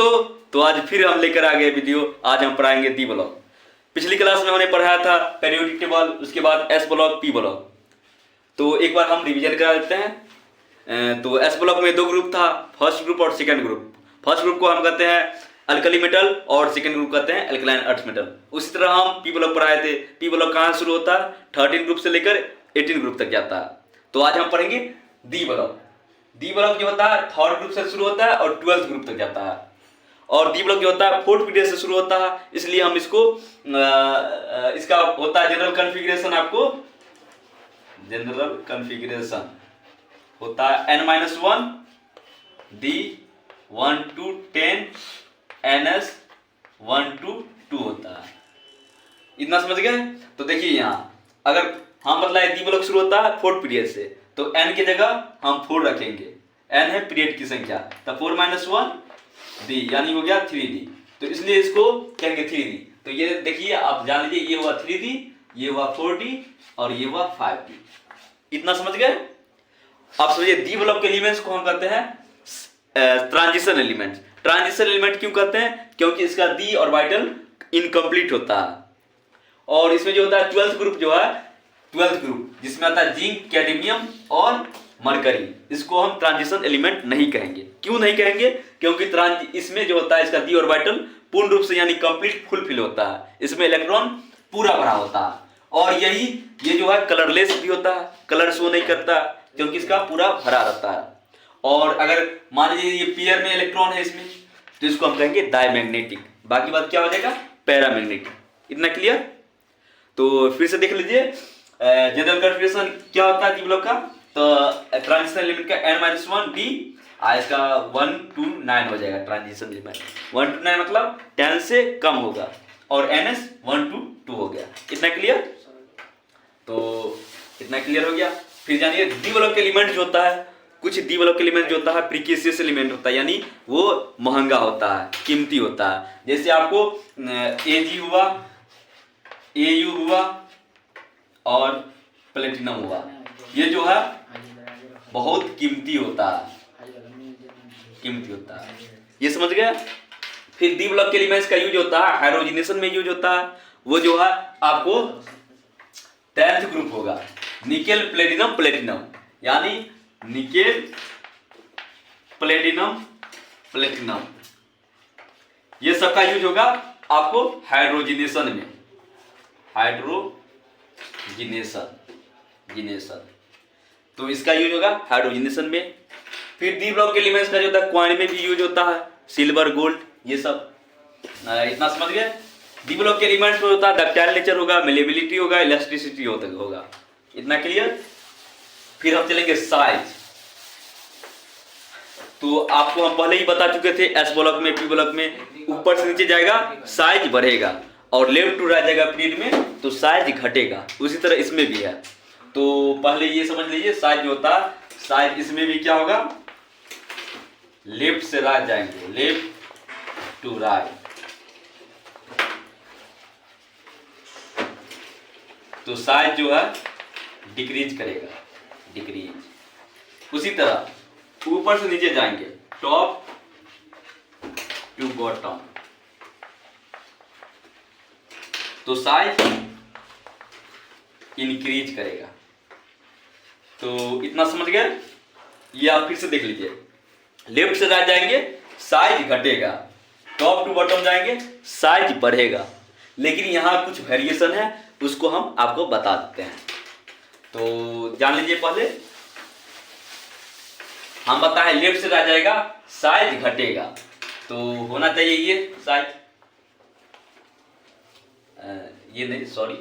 दोस्तों, तो आज फिर हम लेकर आ गए वीडियो। आज हम पढ़ाएंगे डी ब्लॉक। पिछली क्लास में हमने पढ़ाया था पेरियोडिक टेबल, उसके बाद एस ब्लॉक, पी ब्लॉक। तो एक बार हम रिवीजन करा देते हैं। तो एस ब्लॉक में दो ग्रुप था, फर्स्ट ग्रुप और सेकंड ग्रुप। फर्स्ट ग्रुप को हम कहते हैं अल्कली मेटल और सेकंड ग्रुप कहते हैं अल्कलाइन अर्थ मेटल। उसी तरह हम पी ब्लॉक पढ़ाए थे। पी ब्लॉक कहाँ शुरू होता है? 13 ग्रुप से लेकर 18 ग्रुप तक जाता है। तो आज हम पढ़ेंगे डी ब्लॉक। डी ब्लॉक जो होता है थर्ड ग्रुप से शुरू होता है और 12th ग्रुप तक जाता है। और डी ब्लॉक जो होता है फोर्थ पीरियड से शुरू होता है, इसलिए हम इसको इसका होता है जनरल कॉन्फ़िगरेशन। आपको जनरल कॉन्फ़िगरेशन होता है n-1 D 1 to 10 NS 1 to 2 होता है। इतना समझ गए? तो देखिए यहाँ अगर हम बदला डी ब्लॉक शुरू होता है फोर्थ पीरियड से, तो n की जगह हम 4 रखेंगे। n है पीरियड की संख्या, तो 4 - 1 D यानी हो गया 3D। तो इसलिए इसको कहेंगे 3D। तो ये देखिए, आप जान लीजिए, ये हुआ 3D, ये हुआ 4D और ये हुआ 5D। इतना समझ गए? आप समझिए डी ब्लॉक के एलिमेंट्स को हम कहते हैं ट्रांजिशन एलिमेंट। ट्रांजिशन एलिमेंट क्यों कहते हैं? क्योंकि इसका डी ऑर्बिटल इनकम्प्लीट होता है। और इसमें जो होता है 12th ग्रुप जो है, 12th ग्रुप जिसमें आता है जिंक, कैडमियम और मरकरी, इसको हम ट्रांजिशन एलिमेंट नहीं कहेंगे। क्यों नहीं कहेंगे? क्योंकि इसमें जो होता है इसका डी ऑर्बिटल पूर्ण रूप से यानी कंप्लीट फुलफिल होता है। इसमें इलेक्ट्रॉन पूरा भरा होता है। और यही ये जो है कलरलेस भी होता है, कलर शो नहीं करता क्योंकि इसका पूरा भरा रहता है। और अगर मान लीजिए ये पेयर में इलेक्ट्रॉन है इसमें, तो इसको हम कहेंगे डायमैग्नेटिक। बाकी बात क्या हो जाएगा? पैरामैग्नेटिक। इतना क्लियर? तो फिर से देख लीजिए जनरल कॉन्फ़िगरेशन क्या होता है डी ब्लॉक का। तो ट्रांजिशन एलिमेंट का n-1 D, इसका 1 to 9 हो जाएगा। ट्रांजिशन एलिमेंट 1 to 9 मतलब 10 से कम होगा, और NS 1 to 2 हो गया। इतना क्लियर? तो इतना क्लियर हो गया। फिर जानिए डी ब्लॉक के एलिमेंट जो होता है, कुछ डी ब्लॉक के एलिमेंट जो होता है प्रीसियस एलिमेंट होता है, यानी वो महंगा होता है, कीमती होता है। जैसे आपको Ag हुआ, Au हुआ और प्लेटिनम हुआ, ये जो है बहुत कीमती होता है, कीमती होता है। ये समझ गया? फिर डी ब्लॉक के एलिमेंट्स का यूज होता है हाइड्रोजनेशन में यूज होता है। वो जो है आपको 10th ग्रुप होगा, निकेल, प्लेटिनम, प्लेटिनम, यानी निकेल, प्लेटिनम, प्लेटिनम, ये सब का यूज होगा आपको हाइड्रोजनेशन में। हाइड्रोजनेशन, तो इसका यूज होगा हाइड्रोजनेशन में। फिर डी ब्लॉक के एलिमेंट्स का जो होता है क्वाइन में भी यूज होता है, सिल्वर, गोल्ड, ये सब। इतना समझ गए? डी ब्लॉक के एलिमेंट्स में होता है डक्टाइल नेचर होगा, मेलेबिलिटी होगा, इलास्टिसिटी होगा। इतना क्लियर? फिर हम चलेंगे साइज। तो आपको हम पहले ही बता चुके थे, एस ब्लॉक में, पी ब्लॉक में ऊपर से नीचे जाएगा साइज बढ़ेगा, और लेफ्ट टू राइट जाएगा पीरियड में तो साइज घटेगा। उसी तरह इसमें भी है। तो पहले ये समझ लीजिए साइज जो होता है, साइज इसमें भी क्या होगा? लेफ्ट से राइट जाएंगे, लेफ्ट टू राइट, तो साइज जो है डिक्रीज करेगा, डिक्रीज। उसी तरह ऊपर से नीचे जाएंगे, टॉप टू बॉटम, तो साइज इंक्रीज करेगा। तो इतना समझ गए? ये आप फिर से देख लीजिए, लेफ्ट से राइट जाएंगे साइज घटेगा, टॉप टू बॉटम जाएंगे साइज बढ़ेगा। लेकिन यहाँ कुछ वेरिएशन है, उसको हम आपको बता देते हैं। तो जान लीजिए, पहले हम बताएं लेफ्ट से राइट जाएगा साइज घटेगा, तो होना चाहिए ये साइज, ये नहीं, सॉरी,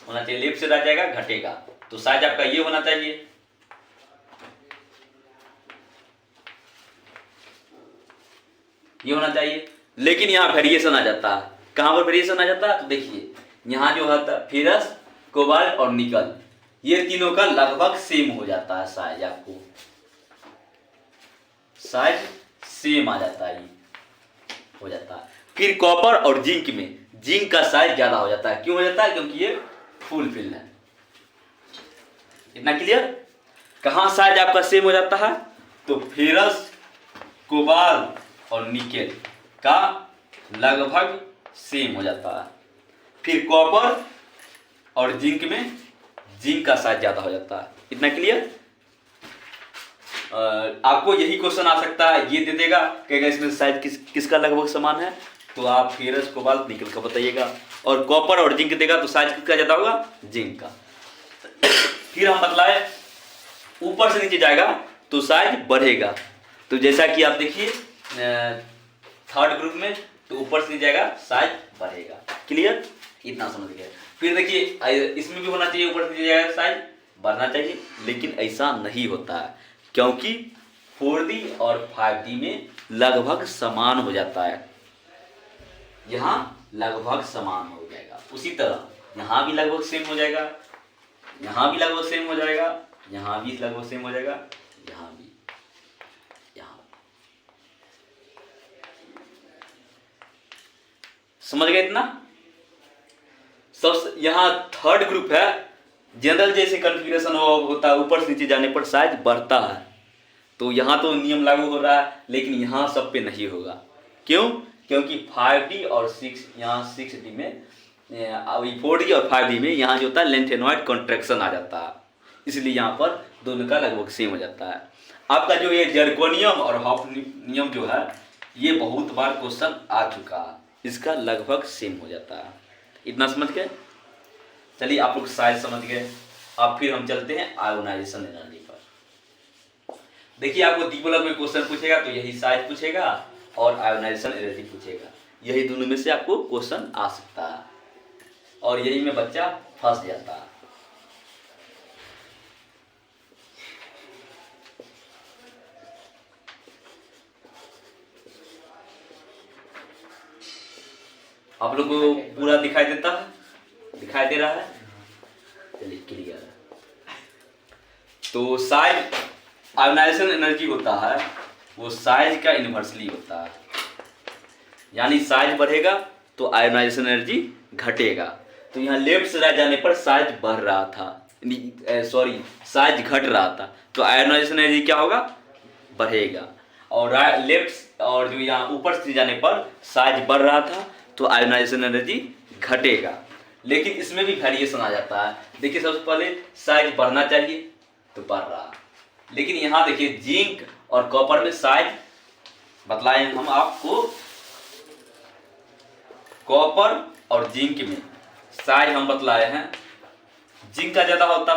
होना चाहिए लेफ्ट से राइट जाएगा घटेगा, तो साइज आपका ये होना चाहिए। ये होना चाहिए। लेकिन यहाँ वेरिएशन आ जाता है। कहाँ पर वेरिएशन आ जाता है? तो देखिए यहाँ जो होता है फेरस, कोबाल्ट और निकल, ये तीनों का लगभग सेम हो जाता है साइज। आपको साइज सेम आ जाता है, ये हो जाता है। फिर कॉपर और जिंक में जिंक का साइज ज्यादा हो जाता है। क्यों हो जाता है? क्योंकि ये फुल फिल है। इतना क्लियर? कहाँ साइज आपका सेम हो जाता है? तो फेरस, कोबाल्ट और निकेल का लगभग सेम हो जाता है। फिर कॉपर और जिंक में जिंक का साइज ज़्यादा हो जाता है। इतना क्लियर? आपको यही क्वेश्चन आ सकता है, ये दे देगा कि इसमें साइज किसका लगभग समान है, तो आप फेरस कोबाल्ट निकल का बताइएगा। और कॉपर और जिंक देगा तो साइज किसका ज़्यादा होगा? जिंक का। फिर हम बतलाए ऊपर से नीचे जाएगा तो साइज बढ़ेगा। तो जैसा कि आप देखिए थर्ड ग्रुप में, तो ऊपर से नीचे जाएगा साइज बढ़ेगा। क्लियर? इतना समझ गए। फिर देखिए इसमें भी होना चाहिए, ऊपर से नीचे जाएगा साइज बढ़ना चाहिए, लेकिन ऐसा नहीं होता है क्योंकि 4D और 5D में लगभग समान हो जाता है। यहाँ लगभग समान हो जाएगा। उसी तरह यहाँ भी लगभग सेम हो जाएगा, यहाँ भी लगभग सेम हो जाएगा, यहाँ भी लगभग सेम हो जाएगा, यहाँ भी, यहाँ। समझ गए इतना? सब यहाँ थर्ड ग्रुप है। जनरल जैसे कॉन्फ़िगरेशन होता है, ऊपर से नीचे जाने पर साइज बढ़ता है। तो यहाँ तो नियम लागू हो रहा है, लेकिन यहाँ सब पे नहीं होगा। क्यों? क्योंकि 5D और 6 यहाँ 6D में, 4D और 5D में यहाँ जो होता है लेंथेनॉइड कॉन्ट्रैक्शन आ जाता है, इसलिए यहाँ पर दोनों का लगभग सेम हो जाता है। आपका जो ये जर्कोनियम और हॉफनियम जो है, ये बहुत बार क्वेश्चन आ चुका है, इसका लगभग सेम हो जाता है। इतना समझ गए? चलिए आप लोग साइज समझ गए। अब फिर हम चलते हैं आयोनाइजेशन एनर्जी पर। देखिए आपको डी ब्लॉक में क्वेश्चन पूछेगा तो यही साइज पूछेगा और आयोनाइजेशन एनर्जी पूछेगा, यही दोनों में से आपको क्वेश्चन आ सकता है और यही में बच्चा फंस जाता है। आप लोग को पूरा दिखाई देता है? दिखाई दे रहा है? चलिए क्लियर है। तो साइज आयोनाइजेशन एनर्जी होता है, वो साइज का इन्वर्सली होता है, यानी साइज बढ़ेगा तो आयोनाइजेशन एनर्जी घटेगा। तो यहाँ लेफ्ट से राइट जाने पर साइज बढ़ रहा था, सॉरी साइज घट रहा था, तो आयोनाइजेशन एनर्जी क्या होगा? बढ़ेगा। और लेफ्ट और जो यहाँ ऊपर से जाने पर साइज बढ़ रहा था तो आयोनाइजेशन एनर्जी घटेगा। लेकिन इसमें भी वेरिएशन आ जाता है। देखिए सबसे पहले साइज बढ़ना चाहिए तो बढ़ रहा, लेकिन यहाँ देखिए जिंक और कॉपर में साइज बतलाए हम आपको, कॉपर और जिंक में साइज हम बतलाए हैं, जिंक का ज़्यादा होता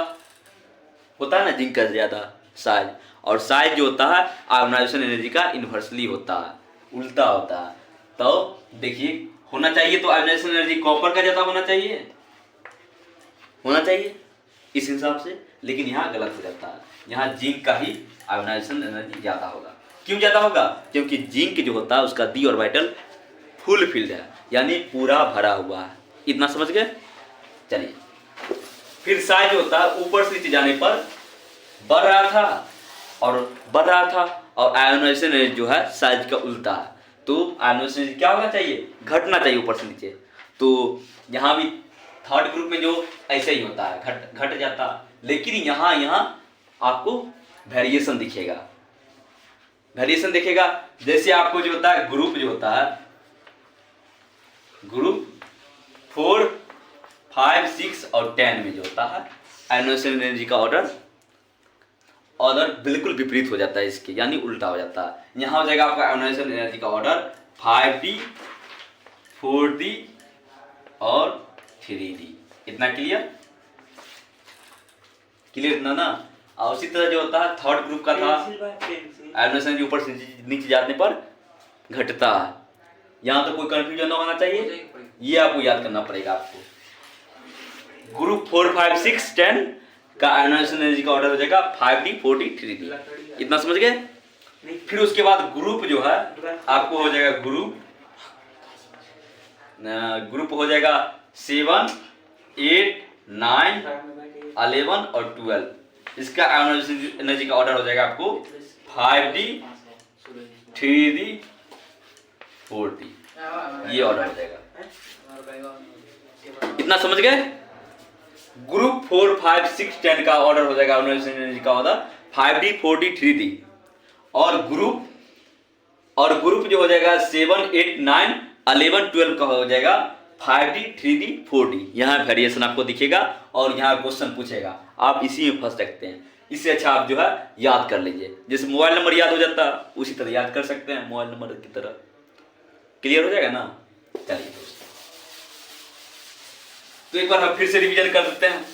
है ना, जिंक का ज़्यादा साइज, और साइज जो होता है आयोनाइजेशन एनर्जी का इन्वर्सली होता है, उल्टा होता है। तो देखिए होना चाहिए तो आयोनाइजेशन एनर्जी कॉपर का ज़्यादा होना चाहिए इस हिसाब से, लेकिन यहाँ गलत हो जाता है, यहाँ जिंक का ही आयोनाइजेशन एनर्जी ज़्यादा होगा। क्यों ज़्यादा होगा? क्योंकि जिंक जो होता है उसका डी ऑर्बिटल फुल फिल्ड है, यानी पूरा भरा हुआ है। इतना समझ गए? चलिए फिर साइज होता है ऊपर से नीचे जाने पर बढ़ रहा था और आयोनाइजेशन एनर्जी जो है साइज का उल्टा है, तो आयोनाइजेशन एनर्जी क्या होना चाहिए? घटना चाहिए ऊपर से नीचे। तो यहाँ भी थर्ड ग्रुप में जो ऐसे ही होता है, घट जाता, लेकिन यहाँ आपको वेरिएशन दिखेगा। जैसे आपको जो होता है ग्रुप जो होता है, ग्रुप 4, 5, 6 और 10 में जो होता है आयोनाइजेशन एनर्जी का ऑर्डर बिल्कुल विपरीत हो जाता है इसके, यानी उल्टा हो जाता है। यहाँ हो जाएगा आपका आयोनाइजेशन एनर्जी का ऑर्डर 5D, 4D और 3D। इतना क्लियर इतना ना? और उसी तरह जो होता है थर्ड ग्रुप का था, आयोनाइजेशन एनर्जी ऊपर से नीचे जाने पर घटता है। यहाँ तो कोई कंफ्यूजन ना होना चाहिए, ये आपको याद करना पड़ेगा। आपको ग्रुप 4, 5, 6, 10 का आयोनाइजेशन एनर्जी का ऑर्डर हो जाएगा 5D, 4D, 3D। इतना समझ गए? फिर उसके बाद ग्रुप जो है आपको हो जाएगा ग्रुप हो जाएगा 7, 8, 9, 11 और 12। इसका आयोनाइजेशन एनर्जी का ऑर्डर हो जाएगा आपको 5D, 3D, 4D, ये ऑर्डर हो जाएगा। इतना समझ गए? ग्रुप 4, 5, 6, 10 का ऑर्डर हो जाएगा आयोनाइजेशन एनर्जी का ऑर्डर 5D, 4D, 3D। और ग्रुप और ग्रुप जो हो जाएगा 7, 8, 9, 11, 12 का हो जाएगा 5D, 3D, 4D। यहाँ वेरिएशन आपको दिखेगा और यहाँ क्वेश्चन पूछेगा, आप इसी में फंस सकते हैं। इससे अच्छा आप जो है याद कर लीजिए, जैसे मोबाइल नंबर याद हो जाता है उसी तरह याद कर सकते हैं मोबाइल नंबर की तरह। क्लियर हो जाएगा ना। चलिए दोस्तों, तो एक बार हम फिर से रिवीजन कर देते हैं।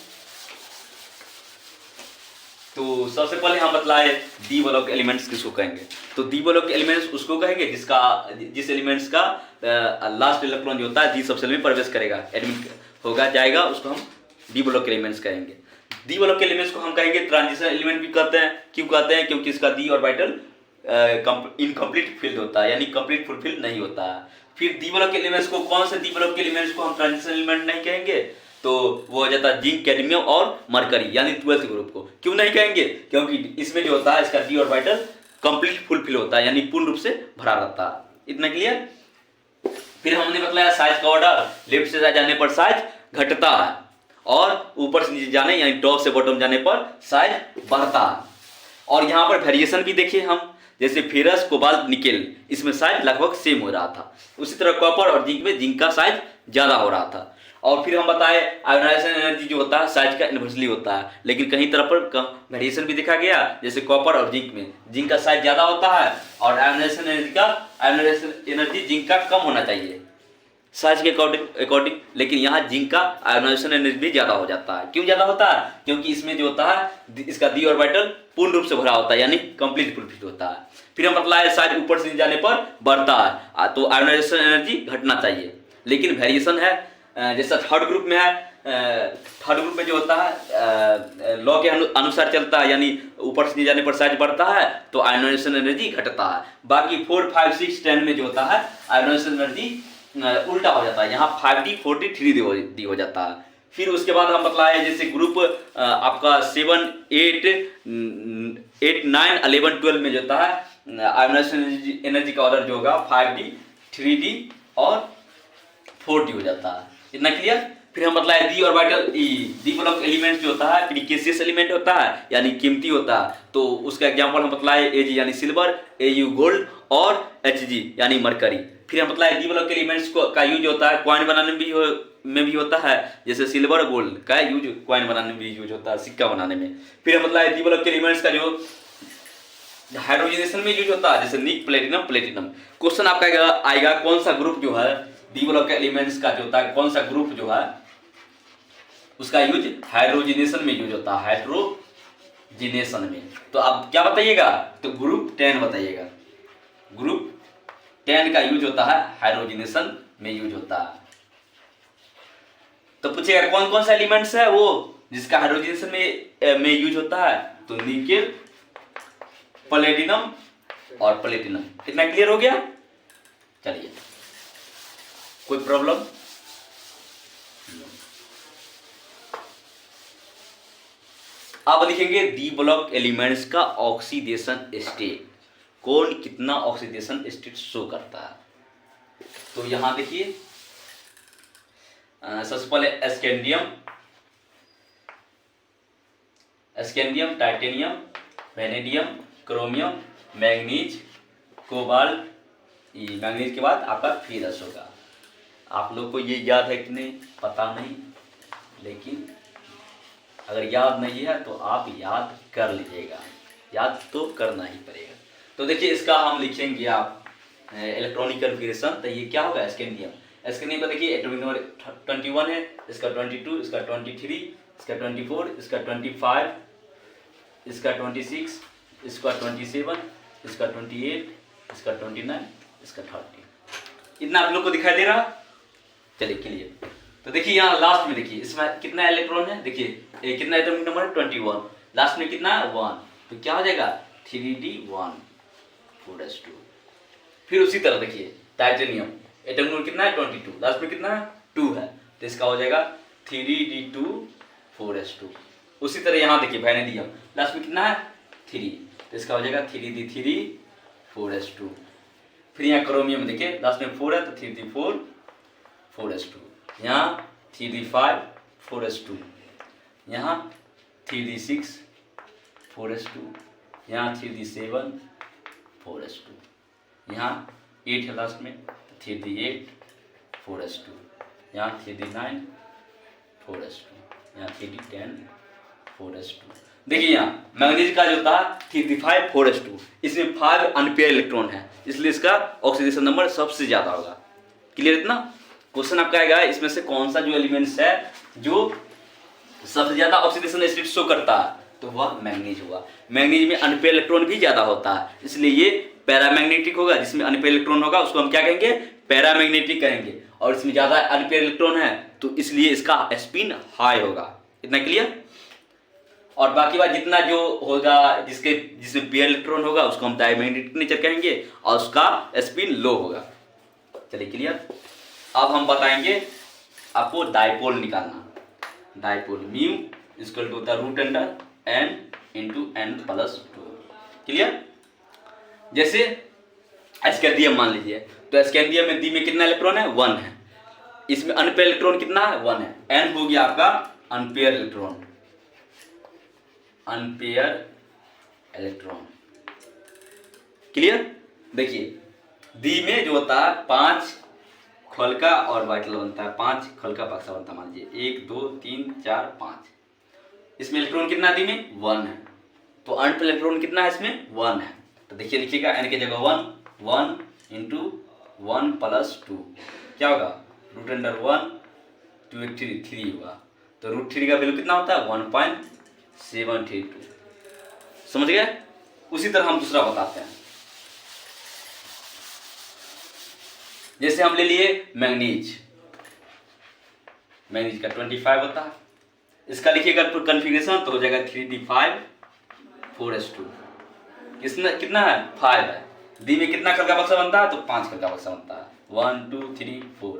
तो सबसे पहले हम बतलाए डी ब्लॉक एलिमेंट्स किसको कहेंगे। तो डी ब्लॉक एलिमेंट्स उसको कहेंगे जिस एलिमेंट्स का लास्ट इलेक्ट्रॉन जो होता है डी सबसेल में प्रवेश करेगा, एडमिट होगा, जाएगा, उसको हम डी ब्लॉक एलिमेंट्स कहेंगे। डी ब्लॉक एलिमेंट्स को हम कहेंगे ट्रांजिशन एलिमेंट भी कहते हैं। क्यों कहते हैं? क्योंकि इसका डी ऑर्बिटल इनकम्प्लीट फील्ड होता है, यानी कंप्लीट फुलफिल नहीं होता है। फिर डी ब्लॉक एलिमेंट्स को, कौन से डी ब्लॉक एलिमेंट्स को हम ट्रांजिशन एलिमेंट नहीं कहेंगे? तो वो हो जाता है जिंक, कैडमियम और मरकरी, यानी 12th ग्रुप को। क्यों नहीं कहेंगे? क्योंकि इसमें जो होता है इसका डी ऑर्बिटल कंप्लीट फुलफिल होता है, यानी पूर्ण रूप से भरा रहता है। इतना क्लियर। फिर हमने बतलाया साइज का ऑर्डर, लेफ्ट से जाने पर साइज घटता है और ऊपर से नीचे जाने यानी टॉप से बॉटम जाने पर साइज बढ़ता है। और यहाँ पर वेरिएशन भी देखिए हम, जैसे फेरस, कोबाल्ट, निकेल, इसमें साइज लगभग सेम हो रहा था। उसी तरह कॉपर और जिंक में जिंक का साइज ज़्यादा हो रहा था। और फिर हम बताए आयोनाइजेशन एनर्जी जो होता है साइज का इन्वर्सली होता है, लेकिन कहीं तरफ पर वेरिएशन भी देखा गया, जैसे कॉपर और जिंक में जिंक का साइज ज़्यादा होता है और आयोनाइजेशन एनर्जी जिंक का कम होना चाहिए साइज के अकॉर्डिंग, लेकिन यहाँ जिंक का आयोनाइजेशन एनर्जी भी ज़्यादा हो जाता है। क्यों ज़्यादा होता है? क्योंकि इसमें जो होता है इसका डी ऑर्बिटल पूर्ण रूप से भरा होता है, यानी कंप्लीट फुलफिल होता है। फिर हम बतलाए साइज ऊपर से जाने पर बढ़ता है, तो आयोनाइजेशन एनर्जी घटना चाहिए, लेकिन वेरिएशन है। जैसा थर्ड ग्रुप में है, थर्ड ग्रुप में जो होता है लॉ के अनुसार चलता है, यानी ऊपर से जाने पर साइज बढ़ता है तो आयोनाइजेशन एनर्जी घटता है। बाकी 4, 5, 6, 10 में जो होता है आयोनाइजेशन एनर्जी उल्टा हो जाता है, यहाँ 5D, 4D, 3D हो जाता है। फिर उसके बाद हम बतलाए जैसे ग्रुप आपका 7, 8, 9, 11, 12 में जो होता है आयोनाइजेशन एनर्जी का ऑर्डर जो होगा 5D, 3D और 4D हो जाता है। इतना क्लियर। फिर हम बतलाए D orbital D block element जो होता है प्रीसियस एलिमेंट होता है, यानी कीमती होता है। तो उसका एग्जांपल हम बतलाए Ag यानी सिल्वर, Au गोल्ड और Hg यानी मरकरी। फिर हम बतलाए डी ब्लॉक एलिमेंट्स का यूज होता है कॉइन बनाने में भी होता है, जैसे सिल्वर गोल्ड का यूज कॉइन बनाने में भी यूज होता है, सिक्का बनाने में। फिर हम बतलाए डी ब्लॉक एलिमेंट्स का जो हाइड्रोजनेशन में यूज होता है, जैसे निक, प्लेटिनम। क्वेश्चन आपका आएगा कौन सा ग्रुप जो है डी ब्लॉक एलिमेंट्स का जो होता है, कौन सा ग्रुप जो है उसका यूज हाइड्रोजनेशन में यूज होता है, हाइड्रोजनेशन में। तो आप क्या बताइएगा? तो ग्रुप 10 बताइएगा। ग्रुप 10 का यूज होता है हाइड्रोजनेशन में यूज होता है। तो पूछेगा कौन कौन सा एलिमेंट्स है वो जिसका हाइड्रोजनेशन में यूज होता है? तो निकेल, प्लेटिनम और प्लेटिनम। इतना क्लियर हो गया। चलिए, कोई प्रॉब्लम? अब लिखेंगे डी ब्लॉक एलिमेंट्स का ऑक्सीडेशन स्टेट, कौन कितना ऑक्सीडेशन स्टेट शो करता है। तो यहां देखिए सबसे पहले scandium, titanium, vanadium, chromium, manganese, cobalt. Manganese के बाद आपका फेरस होगा। आप लोग को ये याद है कि नहीं पता नहीं, लेकिन अगर याद नहीं है तो आप याद कर लीजिएगा, याद तो करना ही पड़ेगा। तो देखिए इसका हम लिखेंगे आप इलेक्ट्रॉनिक कन्फिगरेशन। तो ये क्या होगा? स्कैंडियम का देखिए एटॉमिक नंबर 21 है, इसका 22, इसका 23, इसका 24, इसका 25, इसका 26, इसका 27, इसका 28, इसका 29, इसका 30। इतना आप लोग को दिखाई दे रहा? चलिए क्लियर। तो देखिए यहाँ लास्ट में देखिए इसमें कितना इलेक्ट्रॉन है, देखिए कितना एटॉमिक नंबर है 21, लास्ट में कितना है 1, तो क्या हो जाएगा 3D1 4s2। फिर उसी तरह देखिए टाइटेनियम एटॉमिक नंबर कितना है 22, लास्ट में कितना है 2 है, तो इसका हो जाएगा 3D2 4s2। उसी तरह यहाँ देखिए वैनेडियम लास्ट में कितना है 3, तो इसका हो जाएगा 3D3 4s2। फिर यहाँ क्रोमियम देखिए लास्ट में 4 है तो 3D4 4s2, यहाँ 3D5 4s2, यहाँ 3D6 4s2, यहाँ 3D7 4s2, यहाँ 8 है लास्ट में, 3d8 4s2, यहाँ 3d9 4s2, यहाँ 3d10 4s2। देखिए यहाँ मैग्नीज का जो था 3d5 4s2, इसमें 5 अनपेयर इलेक्ट्रॉन है, इसलिए इसका ऑक्सीडेशन नंबर सबसे ज्यादा होगा। क्लियर इतना? क्वेश्चन आपका आएगा इसमें से कौन सा जो एलिमेंट्स है जो सबसे ज्यादा ऑक्सीडेशन स्टेट शो करता है, तो वह मैग्नीज होगा। मैग्नीज में अनपेयर इलेक्ट्रॉन भी ज्यादा होता है, इसलिए ये पैरामैग्नेटिक होगा। जिसमें अनपेयर इलेक्ट्रॉन होगा उसको हम क्या कहेंगे? पैरामैग्नेटिक कहेंगे। और इसमें ज्यादा अनपेयर इलेक्ट्रॉन है तो इसलिए इसका स्पिन हाई होगा। इतना क्लियर? और बाकी बात जितना जो होगा जिसमें पेयर इलेक्ट्रॉन होगा उसको हम डायमैग्नेटिक नेचर कहेंगे और उसका स्पिन लो होगा। चलिए क्लियर? अब हम बताएंगे आपको डायपोल निकालना। डायपोल म्यू इक्वल टू होता है root under n into n plus 2। Clear? जैसे स्कैंडियम मान लीजिए, तो स्कैंडियम में डी में कितना इलेक्ट्रॉन है? 1 है। इसमें अनपेयर इलेक्ट्रॉन कितना है? 1 है। n हो गया आपका unpaired electron, unpaired electron. Clear? देखिए डी में जो होता है 5 खोलका और वाइटल बनता है, 5 खोलका बक्सा बनता है। मान लीजिए 1 2 3 4 5। इसमें इलेक्ट्रॉन कितना डी में? 1 है। तो अनपेयर इलेक्ट्रॉन कितना है? इसमें 1 है। तो देखिए लिखिएगा n की जगह 1 इंटू 1 प्लस 2 क्या होगा? रूट अंडर 1 2 3 होगा। तो रूट 3 का वैल्यू कितना होता है? 1.732। समझ गए? उसी तरह हम दूसरा बताते हैं। जैसे हम ले लिए मैग्नीज, मैग्नीज का 25 होता है। इसका लिखिएगा कन्फिग्रेशन तो हो जाएगा 3d5 4s2। कितना है? 5 है। डी में कितना खल का बक्सा बनता है? तो 5 खल का बक्सा बनता है। 1 2 3 4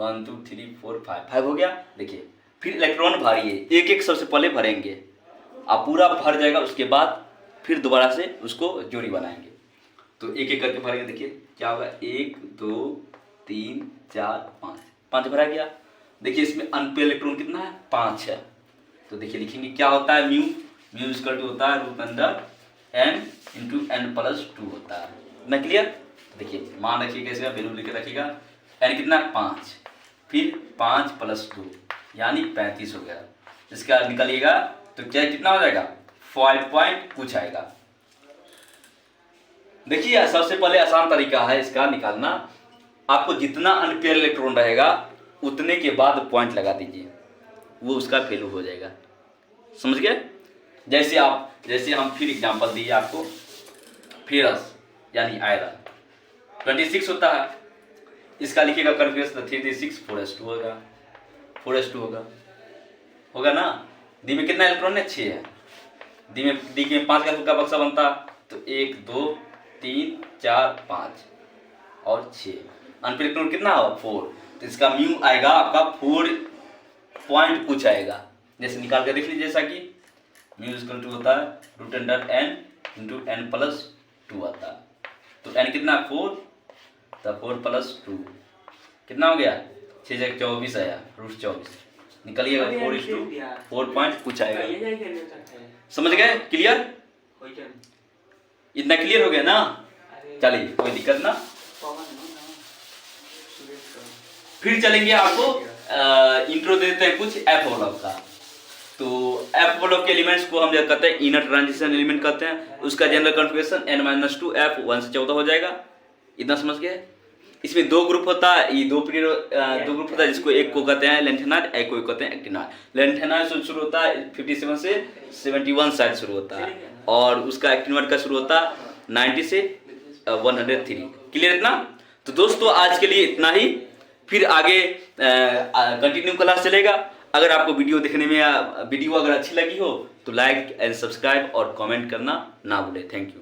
1 2 3 4 5 हो गया। देखिए फिर इलेक्ट्रॉन भारी है, एक एक सबसे पहले भरेंगे, अब पूरा भर जाएगा उसके बाद फिर दोबारा से उसको जोड़ी बनाएंगे। तो एक एक करके भरेंगे। देखिए क्या होगा? 1 2 3 4 5 भरा गया। देखिए इसमें अनपेयर इलेक्ट्रॉन कितना है? 5 है। तो देखिए लिखेंगे क्या होता है? म्यू इक्वल टू होता है root under n into n plus 2 होता है। ना क्लियर? देखिए मान रखिएगा, इसका वैल्यू लिख के रखिएगा। n कितना? 5, फिर 5 प्लस 2 यानी 35 हो गया। इसका निकालिएगा तो क्या कितना हो जाएगा? 5 पॉइंट कुछ आएगा। देखिए सबसे पहले आसान तरीका है इसका निकालना। आपको जितना अनपेयर इलेक्ट्रॉन रहेगा उतने के बाद पॉइंट लगा दीजिए, वो उसका वैल्यू हो जाएगा। समझ गए? जैसे हम फिर एग्जांपल दिए आपको, फेरस यानी आयरन 26 होता है। इसका लिखिएगा कन्फिग्रेशन 3d6 4s2 होगा। 4s2 होगा ना। डी में कितना इलेक्ट्रॉन है? 6 है। डी में 5 का बक्सा बनता तो 1 2 3 4 5 और 6। अनपेयर इलेक्ट्रॉन कितना होगा? 4। तो इसका म्यू आएगा आपका 4 पॉइंट कुछ आएगा। जैसे निकाल कर देख लीजिए, जैसा कि म्यू इक्वल टू होता है root under n into n plus 2 आता है। तो n कितना? 4, तो 4 प्लस 2 कितना हो गया? 6 जगह 24 आया, रूट 24 निकलिएगा। 4 पॉइंट कुछ आएगा। समझ गए? क्लियर? इतना क्लियर हो गया ना? चलिए कोई दिक्कत ना। फिर चलेंगे आपको इंट्रो दे देते हैं कुछ एफ ब्लॉक का। तो एफ ब्लॉक के एलिमेंट्स को हम जो कहते हैं इनर ट्रांजिशन एलिमेंट कहते हैं। उसका जनरल कॉन्फ़िगरेशन n-2 f 1 से 14 हो जाएगा। इतना समझ गए? इसमें दो ग्रुप होता है, ये दो ग्रुप होता है, जिसको एक को कहते हैं लेंथेनॉइड, एक को कहते हैं एक्टिनॉइड। लेंथेनॉइड से शुरू होता है 57 से 71 शायद शुरू होता है, और उसका एक्टिनॉइड का शुरू होता है 90 से 103। क्लियर इतना? तो दोस्तों आज के लिए इतना ही, फिर आगे कंटिन्यू क्लास चलेगा। अगर आपको वीडियो देखने में वीडियो अगर अच्छी लगी हो तो लाइक एंड सब्सक्राइब और कमेंट करना ना भूलें। Thank you.